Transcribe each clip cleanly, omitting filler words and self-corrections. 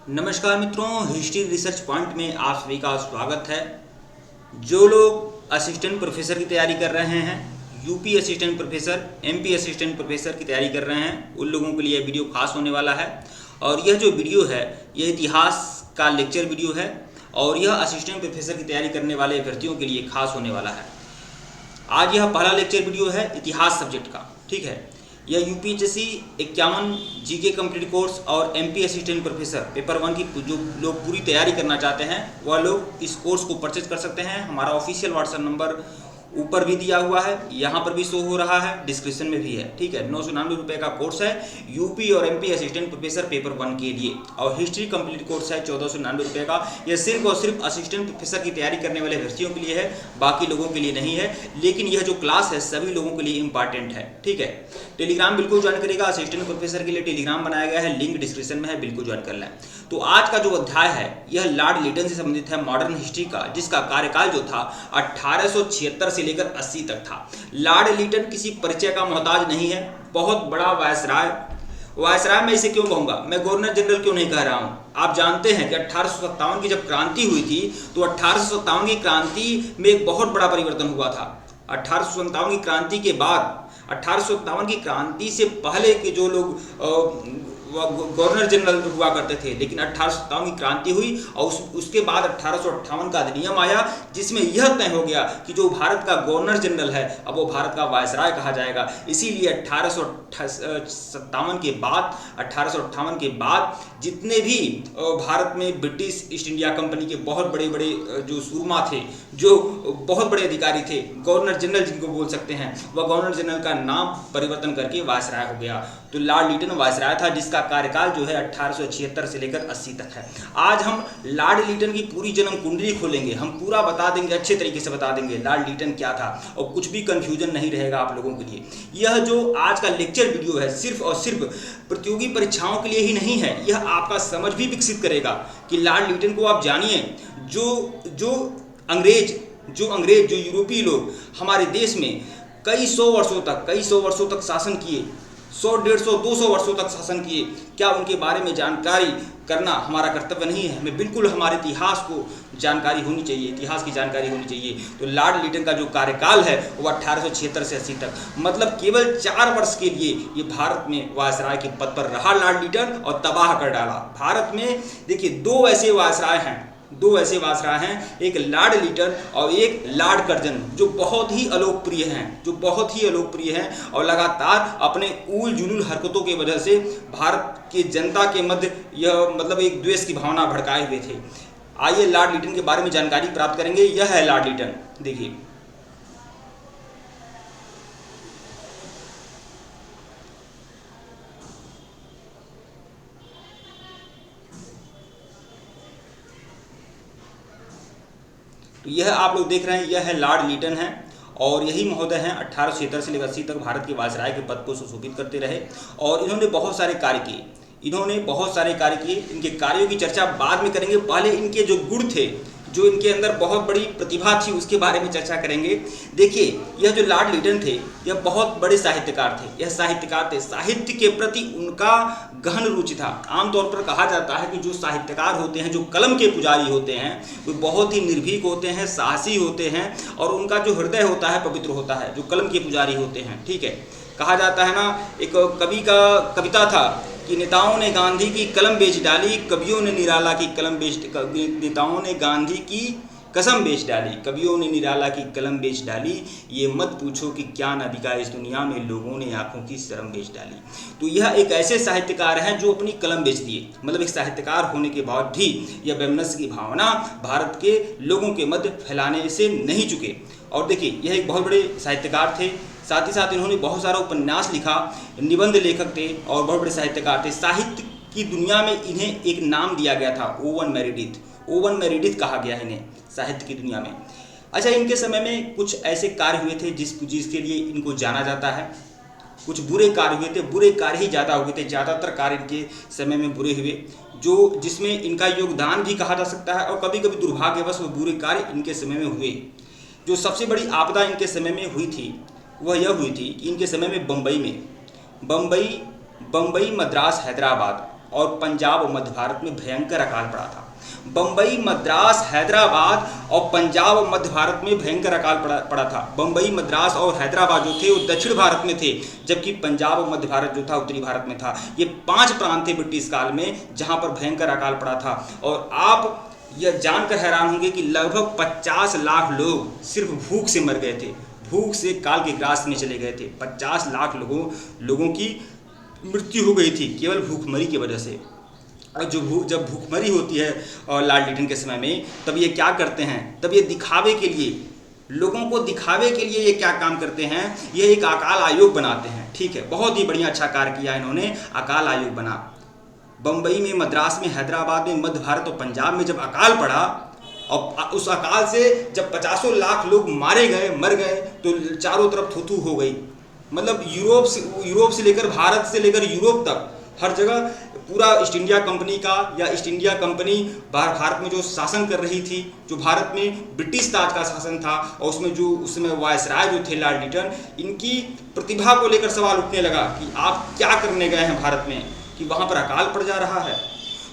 नमस्कार मित्रों, history research point में आप सभी का स्वागत है। जो लोग असिस्टेंट प्रोफेसर की तैयारी कर रहे हैं, UP assistant professor, MP assistant professor की तैयारी कर रहे हैं, उन लोगों के लिए यह वीडियो खास होने वाला है। और यह जो वीडियो है यह इतिहास का लेक्चर वीडियो है और यह असिस्टेंट प्रोफेसर की तैयारी करने वाले अभ्यर्थियों के लिए खास होने वाला है। आज यह पहला लेक्चर वीडियो है इतिहास सब्जेक्ट का, ठीक है। यह यूपीएससी 51 जीके कंप्लीट कोर्स और एमपी असिस्टेंट प्रोफेसर पेपर 1 की जो लोग पूरी तैयारी करना चाहते हैं वह लोग इस कोर्स को परचेज कर सकते हैं। हमारा ऑफिशियल व्हाट्सएप नंबर ऊपर भी दिया हुआ है, यहाँ पर भी शो हो रहा है, डिस्क्रिप्शन में भी है, ठीक है। 999 रुपये का कोर्स है यूपी और एमपी असिस्टेंट प्रोफेसर पेपर 1 के लिए, और हिस्ट्री कंप्लीट कोर्स है 1499 रुपये का। यह सिर्फ और सिर्फ असिस्टेंट प्रोफेसर की तैयारी करने वाले अभ्यर्थियों के लिए है, बाकी लोगों के लिए नहीं है। लेकिन यह जो क्लास है सभी लोगों के लिए इंपॉर्टेंट है, ठीक है। टेलीग्राम बिल्कुल ज्वाइन करेगा, असिस्टेंट प्रोफेसर के लिए टेलीग्राम बनाया गया है, लिंक डिस्क्रिप्शन में है, बिल्कुल ज्वाइन कर लें। तो आज का जो अध्याय है यह लॉर्ड लिटन से संबंधित है, मॉडर्न हिस्ट्री का, जिसका कार्यकाल जो था 1876 से लेकर 80 तक था। लॉर्ड लिटन किसी परिचय का मोहताज नहीं है, बहुत बड़ा वायसराय मैं इसे क्यों कहूंगा, मैं गवर्नर जनरल क्यों नहीं कह रहा हूं। आप जानते हैं कि 1857 की जब क्रांति हुई थी तो 1857 की क्रांति में एक बहुत बड़ा परिवर्तन हुआ था। 1857 की क्रांति के बाद, 1857 की क्रांति से पहले के जो लोग गवर्नर जनरल हुआ करते थे, लेकिन 1857 की क्रांति हुई और उसके बाद 1858 का अधिनियम आया, जिसमें यह तय हो गया कि जो भारत का गवर्नर जनरल है अब वो भारत का वायसराय कहा जाएगा। इसीलिए 1858 के बाद जितने भी भारत में ब्रिटिश ईस्ट इंडिया कंपनी के बहुत बड़े बड़े जो सूरमा थे, जो बहुत बड़े अधिकारी थे, गवर्नर जनरल जिनको बोल सकते हैं, वह गवर्नर जनरल का नाम परिवर्तन करके वायसराय हो गया। तो लॉर्ड लिटन वायसराय था, जिसका कार्यकाल जो है 1876 से लेकर 80 तक है। आज हम लॉर्ड लिटन की पूरी जन्म कुंडली खोलेंगे, हम पूरा बता देंगे, अच्छे तरीके से बता देंगे लॉर्ड लिटन क्या था, और कुछ भी कंफ्यूजन नहीं रहेगा आप लोगों के लिए। यह जो आज का लेक्चर वीडियो है सिर्फ और सिर्फ प्रतियोगी परीक्षाओं के लिए ही नहीं है, यह आपका समझ भी विकसित करेगा कि लॉर्ड लिटन को आप जानिए। जो अंग्रेज जो यूरोपीय लोग हमारे देश में कई सौ वर्षों तक शासन किए, 100, 150, 200 वर्षों तक शासन किए, क्या उनके बारे में जानकारी करना हमारा कर्तव्य नहीं है? हमें बिल्कुल हमारे इतिहास को जानकारी होनी चाहिए, इतिहास की जानकारी होनी चाहिए। तो लॉर्ड लिटन का जो कार्यकाल है वो 1876 से 80 तक, मतलब केवल 4 वर्ष के लिए ये भारत में वायसराय के पद पर रहा लॉर्ड लिटन, और तबाह कर डाला भारत में। देखिए, दो ऐसे वायसराय हैं, एक लॉर्ड लिटन और एक लॉर्ड कर्जन, जो बहुत ही अलोकप्रिय हैं और लगातार अपने उल जुलूल हरकतों की वजह से भारत की जनता के मध्य यह मतलब एक द्वेष की भावना भड़काए हुए थे। आइए लॉर्ड लिटन के बारे में जानकारी प्राप्त करेंगे। यह है लॉर्ड लिटन, देखिए। तो यह आप लोग देख रहे हैं, यह है लॉर्ड लिटन है, और यही महोदय हैं 1876 से लेकर 80 तक भारत के वायसराय के पद को सुशोभित करते रहे, और इन्होंने बहुत सारे कार्य किए। इनके कार्यों की चर्चा बाद में करेंगे, पहले इनके जो गुण थे, जो इनके अंदर बहुत बड़ी प्रतिभा थी, उसके बारे में चर्चा करेंगे। देखिए, यह जो लॉर्ड लिटन थे यह बहुत बड़े साहित्यकार थे, साहित्य के प्रति उनका गहन रुचि था। आमतौर पर कहा जाता है कि जो साहित्यकार होते हैं, जो कलम के पुजारी होते हैं, वो बहुत ही निर्भीक होते हैं, साहसी होते हैं, और उनका जो हृदय होता है पवित्र होता है, जो कलम के पुजारी होते हैं, ठीक है। कहा जाता है ना, एक कवि का कविता था कि नेताओं ने गांधी की कलम बेच डाली, कवियों ने निराला की कलम नेताओं ने गांधी की कसम बेच डाली, कवियों ने निराला की कलम बेच डाली, ये मत पूछो कि क्या न बिका इस दुनिया में, लोगों ने आंखों की शर्म बेच डाली। तो यह एक ऐसे साहित्यकार हैं जो अपनी कलम बेच दिए, मतलब एक साहित्यकार होने के बाद भी यह वैमनस्य की भावना भारत के लोगों के मध्य फैलाने से नहीं चुके। और देखिए, यह एक बहुत बड़े साहित्यकार थे, साथ ही साथ इन्होंने बहुत सारा उपन्यास लिखा, निबंध लेखक थे और बहुत बड़े साहित्यकार थे। साहित्य की दुनिया में इन्हें एक नाम दिया गया था, ओवन मेरिडिथ कहा गया है इन्हें साहित्य की दुनिया में। अच्छा, इनके समय में कुछ ऐसे कार्य हुए थे जिसके लिए इनको जाना जाता है। कुछ बुरे कार्य हुए थे, बुरे कार्य ही ज़्यादा हुए थे, ज़्यादातर कार्य इनके समय में बुरे हुए, जिसमें इनका योगदान भी कहा जा सकता है, और कभी कभी दुर्भाग्यवश वो बुरे कार्य इनके समय में हुए। जो सबसे बड़ी आपदा इनके समय में हुई थी वह यह हुई थी कि इनके समय में बम्बई, मद्रास, हैदराबाद और पंजाब और मध्य भारत में भयंकर अकाल पड़ा था। बम्बई, मद्रास, हैदराबाद और पंजाब और मध्य भारत में भयंकर अकाल पड़ा था। बम्बई, मद्रास और हैदराबाद जो थे वो दक्षिण भारत में थे, जबकि पंजाब और मध्य भारत जो था उत्तरी भारत में था। ये 5 प्रांत थे ब्रिटिश काल में जहाँ पर भयंकर अकाल पड़ा था। और आप यह जानकर हैरान होंगे कि लगभग 50 लाख लोग सिर्फ भूख से मर गए थे, भूख से काल के ग्रास में चले गए थे। 50 लाख लोगों की मृत्यु हो गई थी केवल भूखमरी की वजह से। और जब भूखमरी होती है और लॉर्ड लिटन के समय में, तब ये क्या करते हैं, तब ये दिखावे के लिए, लोगों को दिखावे के लिए ये क्या काम करते हैं, ये एक अकाल आयोग बनाते हैं। ठीक है, बहुत ही बढ़िया अच्छा कार्य किया इन्होंने, अकाल आयोग बना। बम्बई में, मद्रास में, हैदराबाद में, मध्य भारत और पंजाब में जब अकाल पड़ा और उस अकाल से जब 50 लाख लोग मर गए तो चारों तरफ थू-थू हो गई। मतलब यूरोप से लेकर, भारत से लेकर यूरोप तक हर जगह पूरा ईस्ट इंडिया कंपनी का, या ईस्ट इंडिया कंपनी भारत में जो शासन कर रही थी, जो भारत में ब्रिटिश ताज का शासन था, और उसमें जो उस समय वायसराय जो थे लॉर्ड लिटन, इनकी प्रतिभा को लेकर सवाल उठने लगा कि आप क्या करने गए हैं भारत में कि वहाँ पर अकाल पड़ जा रहा है।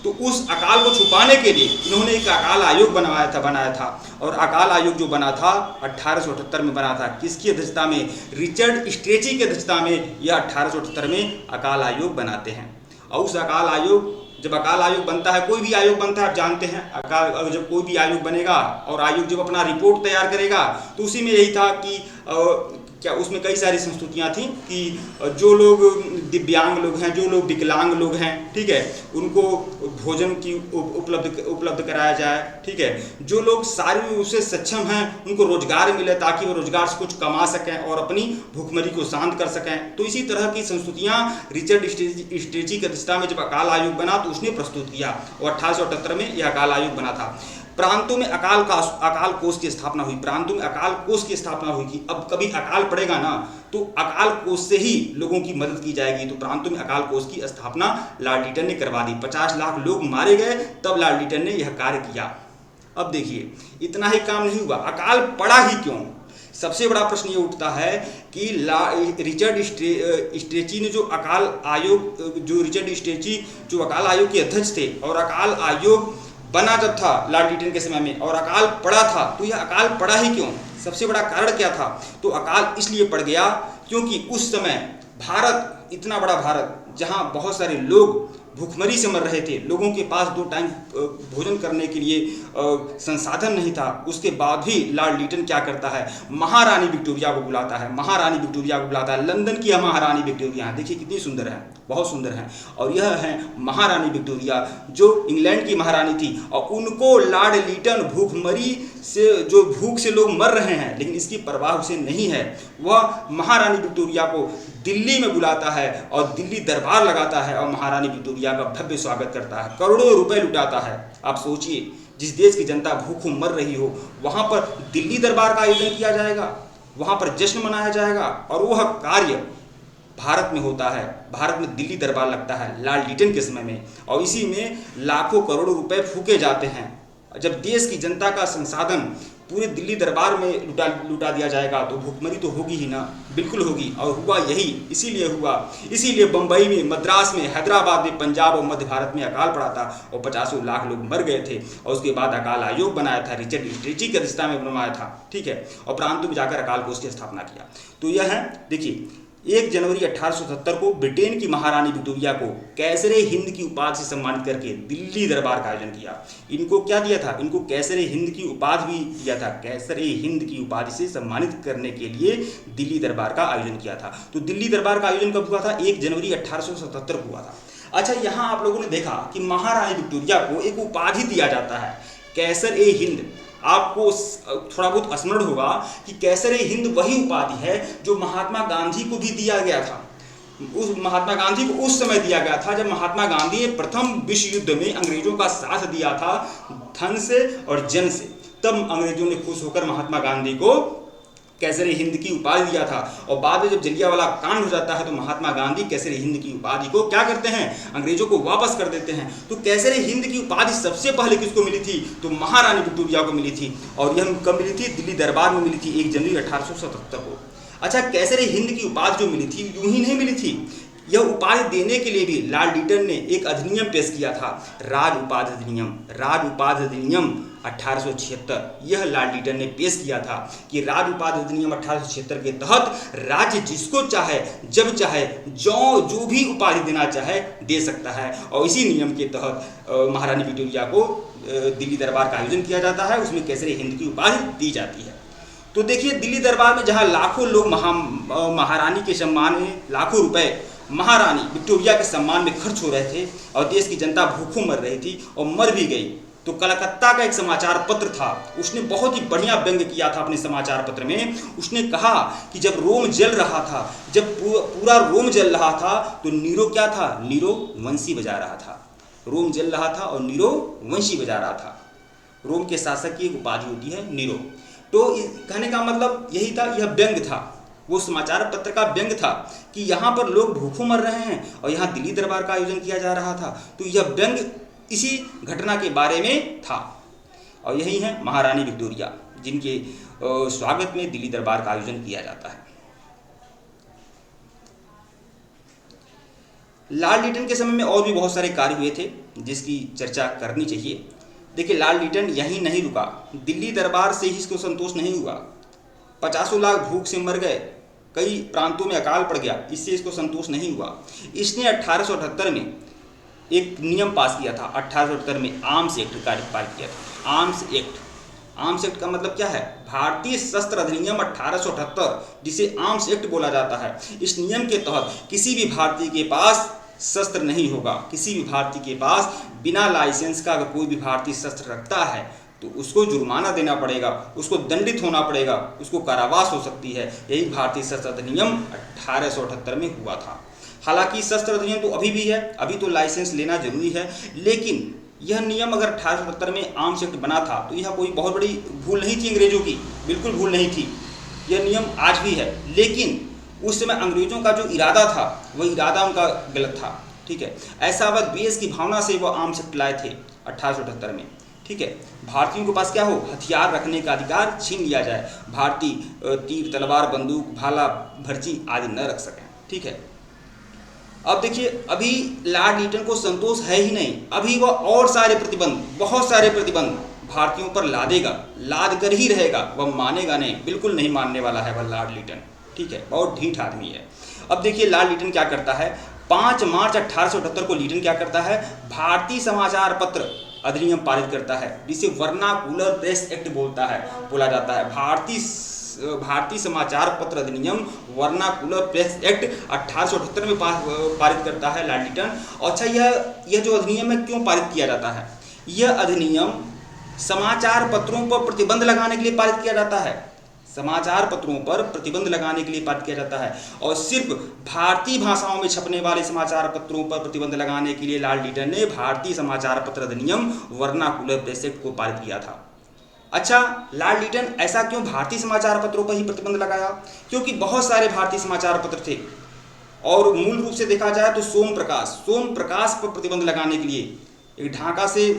तो उस अकाल को छुपाने के लिए इन्होंने एक अकाल आयोग बनाया था। और अकाल आयोग जो बना था 1878 में बना था। किसकी अध्यक्षता में? रिचर्ड स्ट्रेची की अध्यक्षता में यह 1878 में अकाल आयोग बनाते हैं। और उस अकाल आयोग, जब अकाल आयोग बनता है, कोई भी आयोग बनता है, आप जानते हैं, अकाल जब कोई भी आयोग बनेगा और आयोग जब अपना रिपोर्ट तैयार करेगा तो उसी में यही था कि क्या उसमें कई सारी संस्तुतियाँ थी कि जो लोग दिव्यांग लोग हैं, जो लोग विकलांग लोग हैं, ठीक है, उनको भोजन की उपलब्ध कराया जाए। ठीक है, जो लोग शारीरिक रूप से सक्षम हैं उनको रोजगार मिले ताकि वो रोजगार से कुछ कमा सकें और अपनी भूखमरी को शांत कर सकें। तो इसी तरह की संस्तुतियाँ रिचर्ड स्ट्रेची की अध्यक्षता में जब अकाल आयोग बना तो उसने प्रस्तुत किया और 1878 में यह अकाल आयोग बना था। प्रांतों में अकाल कोष की स्थापना हुई। प्रांतों में अकाल कोष की स्थापना हुई कि अब कभी अकाल पड़ेगा ना तो अकाल कोष से ही लोगों की मदद की जाएगी। तो प्रांतों में अकाल कोष की स्थापना लॉर्ड लिटन ने करवा दी। 50 लाख लोग मारे गए, तब लॉर्ड लिटन ने यह कार्य किया। अब देखिए, इतना ही काम नहीं हुआ, अकाल पड़ा ही क्यों? सबसे बड़ा प्रश्न ये उठता है कि रिचर्ड स्ट्रेची ने जो अकाल आयोग, जो रिचर्ड स्ट्रेची जो अकाल आयोग के अध्यक्ष थे, और अकाल आयोग बना जब था लॉर्ड लिटन के समय में और अकाल पड़ा था, तो यह अकाल पड़ा ही क्यों? सबसे बड़ा कारण क्या था? तो अकाल इसलिए पड़ गया क्योंकि उस समय भारत, इतना बड़ा भारत, जहां बहुत सारे लोग भूखमरी से मर रहे थे, लोगों के पास 2 टाइम भोजन करने के लिए संसाधन नहीं था, उसके बाद भी लॉर्ड लिटन क्या करता है, महारानी विक्टोरिया को बुलाता है। महारानी विक्टोरिया को बुलाता है। लंदन की महारानी विक्टोरिया है, देखिए कितनी सुंदर है, बहुत सुंदर है। और यह है महारानी विक्टोरिया जो इंग्लैंड की महारानी थी, और उनको लॉर्ड लिटन भूखमरी से, जो भूख से लोग मर रहे हैं लेकिन इसकी परवाह उसे नहीं है, वह महारानी विक्टोरिया को दिल्ली में बुलाता है और दिल्ली दरबार लगाता है और महारानी विक्टोरिया का भव्य स्वागत करता है, करोड़ों रुपए लुटाता है। आप सोचिए, जिस देश की जनता भूखों मर रही हो, वहाँ पर दिल्ली दरबार का आयोजन किया जाएगा, वहाँ पर जश्न मनाया जाएगा, और वह कार्य भारत में होता है। भारत में दिल्ली दरबार लगता है लॉर्ड लिटन के समय में, और इसी में लाखों करोड़ों रुपए फूके जाते हैं। जब देश की जनता का संसाधन पूरे दिल्ली दरबार में लुटा दिया जाएगा तो भूखमरी तो होगी ही ना, बिल्कुल होगी। और हुआ यही, इसीलिए बम्बई में, मद्रास में, हैदराबाद में, पंजाब और मध्य भारत में अकाल पड़ा था और 50 लाख लोग मर गए थे। और उसके बाद अकाल आयोग बनाया था, रिचर्ड स्ट्रेची की अध्यक्षता में बनवाया था, ठीक है, और प्रांतों में जाकर अकाल कोष की स्थापना किया। तो यह है, देखिए 1 जनवरी 1870 को ब्रिटेन की महारानी विक्टोरिया को कैसरे हिंद की उपाधि से सम्मानित करके दिल्ली दरबार का आयोजन किया। इनको क्या दिया था? इनको कैसरे हिंद की उपाधि भी दिया था। कैसरे हिंद की उपाधि से सम्मानित करने के लिए दिल्ली दरबार का आयोजन किया था। तो दिल्ली दरबार का आयोजन कब हुआ था? 1 जनवरी 1877 को हुआ था। अच्छा, यहाँ आप लोगों ने देखा कि महारानी विक्टोरिया को एक उपाधि दिया जाता है, कैसर-ए हिंद। आपको थोड़ा बहुत स्मरण होगा कि कैसर-ए-हिंद वही उपाधि है जो महात्मा गांधी को भी दिया गया था। उस महात्मा गांधी को उस समय दिया गया था जब महात्मा गांधी ने प्रथम विश्व युद्ध में अंग्रेजों का साथ दिया था, धन से और जन से। तब अंग्रेजों ने खुश होकर महात्मा गांधी को कैसर-ए-हिंद की उपाधि दिया था। और बाद में जब जलियांवाला कांड हो जाता है तो महात्मा गांधी कैसर-ए-हिंद की उपाधि को क्या करते हैं? अंग्रेजों को वापस कर देते हैं। तो कैसर-ए-हिंद की उपाधि सबसे पहले किसको मिली थी? तो महारानी विक्टोरिया को मिली थी। और यह कब मिली थी? दिल्ली दरबार में मिली थी, 1 जनवरी 1877 को। अच्छा, कैसर-ए-हिंद की उपाधि जो मिली थी यूं ही नहीं मिली थी, यह उपाधि देने के लिए भी लॉर्ड लीटन ने एक अधिनियम पेश किया था, राज उपाधि अधिनियम। राज उपाधि अधिनियम 1876 यह लॉर्ड लीटन ने पेश किया था कि राज उपाधि अधिनियम 1876 के तहत राज्य जिसको चाहे जब चाहे जो भी उपाधि देना चाहे दे सकता है। और इसी नियम के तहत महारानी विक्टोरिया को दिल्ली दरबार का आयोजन किया जाता है, उसमें केसरी हिंद की उपाधि दी जाती है। तो देखिए, दिल्ली दरबार में जहां लाखों लोग महारानी के सम्मान में लाखों रुपए महारानी विक्टोरिया के सम्मान में खर्च हो रहे थे और देश की जनता भूखों मर रही थी और मर भी गई, तो कलकत्ता का एक समाचार पत्र था, उसने बहुत ही बढ़िया व्यंग किया था अपने समाचार पत्र में। उसने कहा कि जब रोम जल रहा था, जब पूरा रोम जल रहा था, तो नीरो क्या था? नीरो वंशी बजा रहा था। रोम जल रहा था और नीरो वंशी बजा रहा था। रोम के शासक की एक उपाधि होती है नीरो। तो कहने का मतलब यही था, यह व्यंग था, वो समाचार पत्र का व्यंग था कि यहाँ पर लोग भूखों मर रहे हैं और यहाँ दिल्ली दरबार का आयोजन किया जा रहा था। तो यह व्यंग इसी घटना के बारे में था। और यही है महारानी विक्टोरिया, जिनके स्वागत में दिल्ली दरबार का आयोजन किया जाता है। लॉर्ड लीटन के समय में और भी बहुत सारे कार्य हुए थे जिसकी चर्चा करनी चाहिए। देखिए, लॉर्ड लीटन यहीं नहीं रुका, दिल्ली दरबार से ही इसको संतोष नहीं हुआ। 50 लाख भूख से मर गए, कई प्रांतों में अकाल पड़ गया, इससे इसको संतोष नहीं हुआ। इसने 1878 में एक नियम पास किया था। 1878 में आर्म्स एक्ट का पारित किया था। आर्म्स एक्ट, आर्म्स एक्ट का मतलब क्या है? भारतीय शस्त्र अधिनियम 1878, जिसे आर्म्स एक्ट बोला जाता है। इस नियम के तहत किसी भी भारतीय के पास शस्त्र नहीं होगा। किसी भी भारतीय के पास बिना लाइसेंस का अगर कोई भी भारतीय शस्त्र रखता है तो उसको जुर्माना देना पड़ेगा, उसको दंडित होना पड़ेगा, उसको कारावास हो सकती है। यही भारतीय शस्त्र अधिनियम 1878 में हुआ था। हालांकि शस्त्र अधिनियम तो अभी भी है, अभी तो लाइसेंस लेना जरूरी है, लेकिन यह नियम अगर 1878 में आर्म्स एक्ट बना था तो यह कोई बहुत बड़ी भूल नहीं थी अंग्रेजों की, बिल्कुल भूल नहीं थी। यह नियम आज भी है, लेकिन उस समय अंग्रेजों का जो इरादा था वह इरादा उनका गलत था। ठीक है, ऐसा वह द्वेष की भावना से वह आर्म्स एक्ट लाए थे 1878 में। ठीक है, भारतीयों के पास क्या हो? हथियार रखने का अधिकार छीन लिया जाए, भारतीय तीर तलवार बंदूक भाला भर्ची आदि न रख सकें। ठीक है, अब देखिए, अभी लॉर्ड लीटन को संतोष है ही नहीं, अभी वह और सारे प्रतिबंध, बहुत सारे प्रतिबंध भारतीयों पर लादेगा, लाद कर ही रहेगा, वह मानेगा नहीं, बिल्कुल नहीं मानने वाला है वह लॉर्ड लीटन। ठीक है, बहुत ढीठ आदमी है। अब देखिए लॉर्ड लीटन क्या करता है। 5 मार्च 1878 को लीटन क्या करता है? भारतीय समाचार पत्र अधिनियम पारित करता है, जिसे वर्नाकुलर प्रेस एक्ट बोला जाता है। भारतीय समाचार पत्र अधिनियम वर्नाकुलर प्रेस एक्ट 1878 में पारित करता है लॉर्ड लीटन। अच्छा, यह जो अधिनियम है क्यों पारित किया जाता है? यह अधिनियम समाचार पत्रों पर प्रतिबंध लगाने के लिए पारित किया जाता है। समाचार पत्रों पर प्रतिबंध लगाने के लिए पारित किया जाता है और सिर्फ भारतीय भाषाओं में छपने वाले समाचार पत्रों पर प्रतिबंध लगाने के लिए लॉर्ड लीटन ने भारतीय समाचार पत्र अधिनियम वर्नाकुलर प्रेस एक्ट को पारित किया था। अच्छा, लॉर्ड लीटन ऐसा क्यों भारतीय समाचार पत्रों पर ही प्रतिबंध लगाया? क्योंकि बहुत सारे भारतीय समाचार पत्र थे और मूल रूप से देखा जाए तो सोम प्रकाश पर प्रतिबंध लगाने के लिए एक ढाका से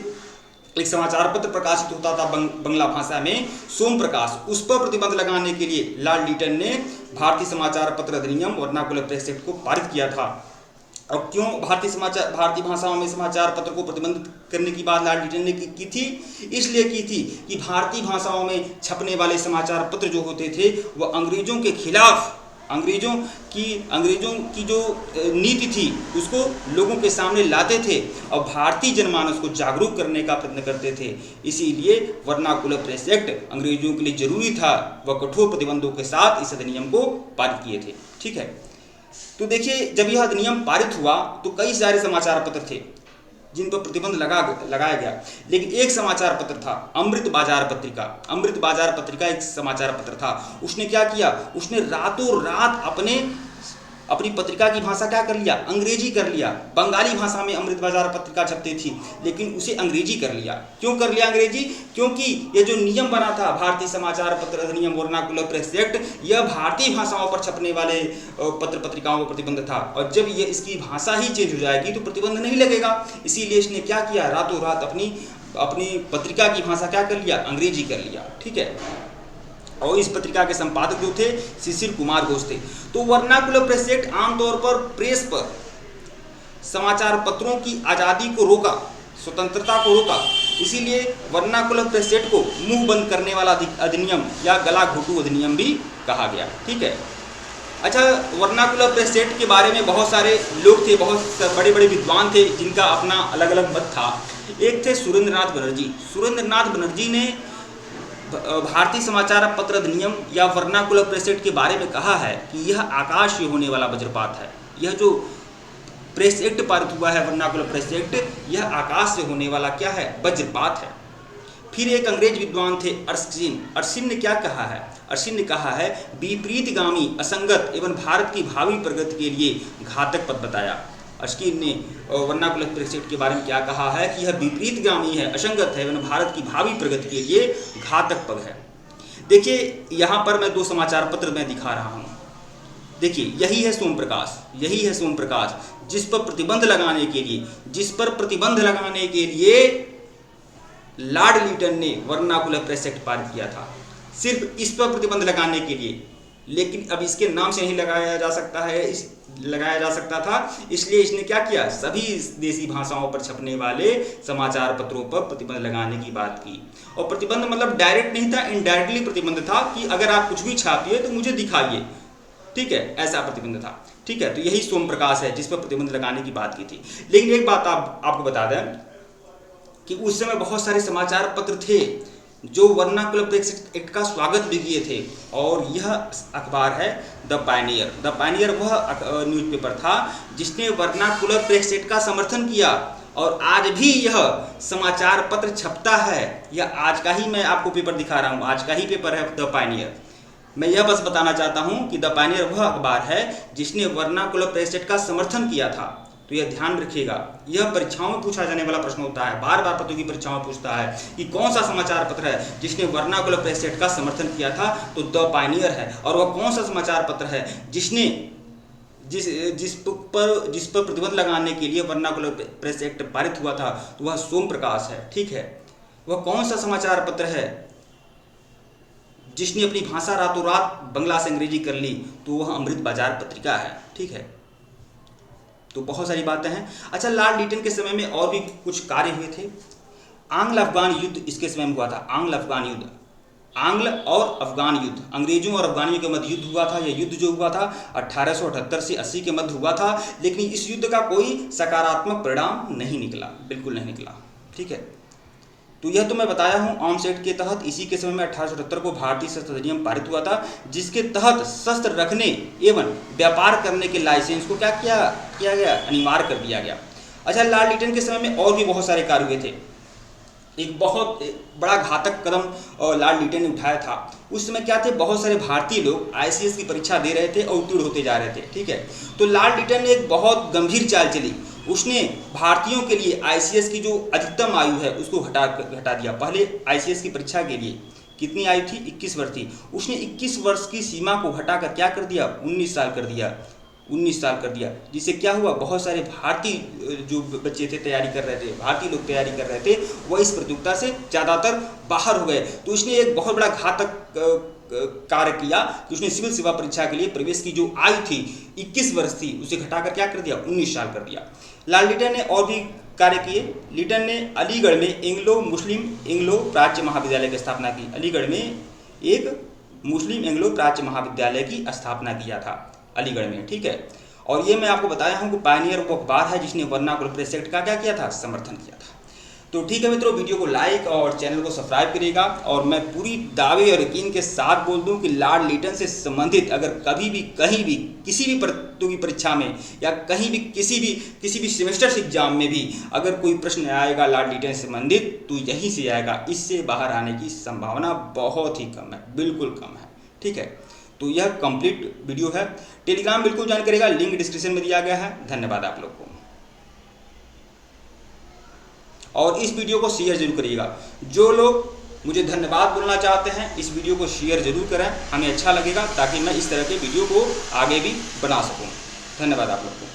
एक समाचार पत्र प्रकाशित होता था बंगला भाषा में, सोम प्रकाश, उस पर प्रतिबंध लगाने के लिए लॉर्ड लीटन ने भारतीय समाचार पत्र अधिनियम वर्नाकुलर प्रेस एक्ट को पारित किया था। और क्यों भारतीय भाषाओं में समाचार पत्र को प्रतिबंधित करने की बात लॉर्ड लीटन ने की थी? इसलिए की थी कि भारतीय भाषाओं में छपने वाले समाचार पत्र जो होते थे वह अंग्रेजों के खिलाफ, अंग्रेजों की जो नीति थी उसको लोगों के सामने लाते थे और भारतीय जनमानस को जागरूक करने का प्रयत्न करते थे। इसीलिए वर्नाकुलर प्रेस एक्ट अंग्रेजों के लिए जरूरी था, वह कठोर प्रतिबंधों के साथ इस अधिनियम को पारित किए थे। ठीक है, तो देखिए, जब यह अधिनियम पारित हुआ तो कई सारे समाचार पत्र थे जिन पर प्रतिबंध लगाया गया, लेकिन एक समाचार पत्र था अमृत बाजार पत्रिका। अमृत बाजार पत्रिका एक समाचार पत्र था। उसने क्या किया? उसने रातों रात अपनी पत्रिका की भाषा क्या कर लिया? अंग्रेजी कर लिया। बंगाली भाषा में अमृत बाजार पत्रिका छपती थी, लेकिन उसे अंग्रेजी कर लिया। क्यों कर लिया अंग्रेजी? क्योंकि ये जो नियम बना था भारतीय समाचार पत्र अधिनियम वर्नाकुलर प्रेस एक्ट, यह भारतीय भाषाओं पर छपने वाले पत्र पत्रिकाओं पर प्रतिबंध था और जब ये इसकी भाषा ही चेंज हो जाएगी तो प्रतिबंध नहीं लगेगा। इसीलिए इसने क्या किया? रातों रात अपनी पत्रिका की भाषा क्या कर लिया? अंग्रेजी कर लिया। ठीक है, और इस पत्रिका के संपादक जो थे शिशिर कुमार घोष थे। तो वर्नाकुलर प्रेस एक्ट आमतौर पर प्रेस पर समाचार पत्रों की आज़ादी को रोका, स्वतंत्रता को रोका। इसीलिए वर्नाकुलर प्रेस एक्ट को मुंह बंद करने वाला अधिनियम या गला घोटू अधिनियम भी कहा गया। ठीक है। अच्छा, वर्नाकुलर प्रेस एक्ट के बारे में बहुत सारे लोग थे, बहुत बड़े बड़े विद्वान थे जिनका अपना अलग अलग मत था। एक थे सुरेंद्रनाथ बनर्जी। सुरेंद्रनाथ बनर्जी ने भारतीय समाचार पत्र अधिनियम या वर्नाकुलर प्रेस एक्ट के बारे में कहा है कि यह आकाश से होने वाला वज्रपात है। यह जो प्रेस एक्ट पारित हुआ है, वर्नाकुलर प्रेस एक्ट, यह आकाश से होने वाला क्या है? वज्रपात है। फिर एक अंग्रेज विद्वान थे अर्स्किन। अर्स्किन ने क्या कहा है? अर्स्किन ने कहा है विपरीतगामी, असंगत एवं भारत की भावी प्रगति के लिए घातक पद बताया। अर्स्किन ने वर्नाकुलर प्रेस एक्ट के बारे में क्या कहा है कि यह विपरीतगामी है, असंगत है एवं भारत की भावी प्रगति के लिए घातक पद है। देखिए, यहाँ पर मैं दो समाचार पत्र मैं दिखा रहा हूँ। देखिए, यही है सोम प्रकाश, यही है सोम प्रकाश, जिस पर प्रतिबंध लगाने के लिए लॉर्ड लिटन ने वर्नाकुलर प्रेस एक्ट पारित किया था, सिर्फ इस पर प्रतिबंध लगाने के लिए। लेकिन अब इसके नाम से नहीं लगाया जा सकता था, इसलिए इसने क्या किया? सभी देसी भाषाओं पर छपने वाले समाचार पत्रों पर प्रतिबंध लगाने की बात की। और प्रतिबंध मतलब डायरेक्ट नहीं था, इनडायरेक्टली प्रतिबंध था कि अगर आप कुछ भी छापिए तो मुझे दिखाइए। ठीक है, ऐसा प्रतिबंध था। ठीक है, तो यही सोम प्रकाश है जिस पर प्रतिबंध लगाने की बात की थी। लेकिन एक बात आपको बता दें कि उस समय बहुत सारे समाचार पत्र थे जो वर्नाकुलर प्रेस एक्ट का स्वागत भी किए थे, और यह अखबार है द पायनियर। द पायनियर वह न्यूज़पेपर था जिसने वर्नाकुलर प्रेस एक्ट का समर्थन किया, और आज भी यह समाचार पत्र छपता है। यह आज का ही मैं आपको पेपर दिखा रहा हूँ, आज का ही पेपर है द पायनियर। मैं यह बस बताना चाहता हूँ कि द पायनियर वह अखबार है जिसने वर्नाकुलर प्रेस एक्ट का समर्थन किया था। तो यह ध्यान रखिएगा, यह परीक्षाओं में पूछा जाने वाला प्रश्न होता है। बार बार प्रतियोगी परीक्षाओं में पूछता है कि कौन सा समाचार पत्र है जिसने वर्नाकुलर प्रेस एक्ट का समर्थन किया था, तो द पायनियर है। और वह कौन सा समाचार पत्र है जिसने जिस पर प्रतिबंध लगाने के लिए वर्नाकुलर प्रेस एक्ट पारित हुआ था, तो वह सोम प्रकाश है। ठीक है, वह कौन सा समाचार पत्र है जिसने अपनी भाषा रातों रात बंगला से अंग्रेजी कर ली, तो वह अमृत बाजार पत्रिका है। ठीक है, तो बहुत सारी बातें हैं। अच्छा, लॉर्ड लिटन के समय में और भी कुछ कार्य हुए थे। आंग्ल अफगान युद्ध इसके समय में हुआ था। आंग्ल अफगान युद्ध, आंग्ल और अफगान युद्ध, अंग्रेजों और अफगानियों के मध्य युद्ध हुआ था। यह युद्ध जो हुआ था 1878 से 80 के मध्य हुआ था, लेकिन इस युद्ध का कोई सकारात्मक परिणाम नहीं निकला, बिल्कुल नहीं निकला। ठीक है, तो यह तो मैं बताया हूँ आर्म्स एक्ट के तहत। इसी के समय में 1878 को भारतीय शस्त्र अधिनियम पारित हुआ था, जिसके तहत शस्त्र रखने एवं व्यापार करने के लाइसेंस को क्या किया गया? अनिवार्य कर दिया गया। अच्छा, लॉर्ड लिटन के समय में और भी बहुत सारे कार्य हुए थे। एक बहुत बड़ा घातक कदम लॉर्ड लिटन ने उठाया था। उस समय क्या थे, बहुत सारे भारतीय लोग ICS की परीक्षा दे रहे थे और उत्तीर्ण होते जा रहे थे। ठीक है, तो लॉर्ड लिटन ने एक बहुत गंभीर चाल चली। उसने भारतीयों के लिए ICS की जो अधिकतम आयु है उसको घटा दिया। पहले ICS की परीक्षा के लिए कितनी आयु थी? 21 वर्ष थी। उसने 21 वर्ष की सीमा को घटाकर क्या कर दिया? 19 साल कर दिया। 19 साल कर दिया, जिससे क्या हुआ? बहुत सारे भारतीय जो बच्चे थे तैयारी कर रहे थे, भारतीय लोग तैयारी कर रहे थे, वह इस प्रतियोगिता से ज़्यादातर बाहर हो गए। तो उसने एक बहुत बड़ा घातक कार्य किया कि उसने सिविल सेवा परीक्षा के लिए प्रवेश की जो आयु थी 21 वर्ष थी, उसे घटाकर क्या कर दिया? 19 साल कर दिया। लॉर्ड लिटन ने और भी कार्य किए। लिटन ने अलीगढ़ में एंग्लो प्राच्य महाविद्यालय की स्थापना की। अलीगढ़ में एक मुस्लिम एंग्लो प्राच्य महाविद्यालय की स्थापना किया था अलीगढ़ में। ठीक है, और ये मैं आपको बताया हूँ कि पायनियर वो अखबार है जिसने वर्नाकुलर प्रेस एक्ट का क्या किया था? समर्थन किया था। तो ठीक है मित्रों, वीडियो को लाइक और चैनल को सब्सक्राइब करिएगा। और मैं पूरी दावे और यकीन के साथ बोल दूं कि लॉर्ड लिटन से संबंधित अगर कभी भी कहीं भी किसी भी प्रतियोगी परीक्षा में या कहीं भी किसी भी सेमेस्टर एग्जाम में भी अगर कोई प्रश्न आएगा लॉर्ड लिटन से संबंधित, तो यहीं से आएगा। इससे बाहर आने की संभावना बहुत ही कम है, बिल्कुल कम है। ठीक है, तो यह कंप्लीट वीडियो है। टेलीग्राम बिल्कुल ज्वाइन करेगा, लिंक डिस्क्रिप्शन में दिया गया है। धन्यवाद आप लोग को, और इस वीडियो को शेयर जरूर करिएगा। जो लोग मुझे धन्यवाद बोलना चाहते हैं, इस वीडियो को शेयर जरूर करें, हमें अच्छा लगेगा, ताकि मैं इस तरह के वीडियो को आगे भी बना सकूं। धन्यवाद आप लोग को।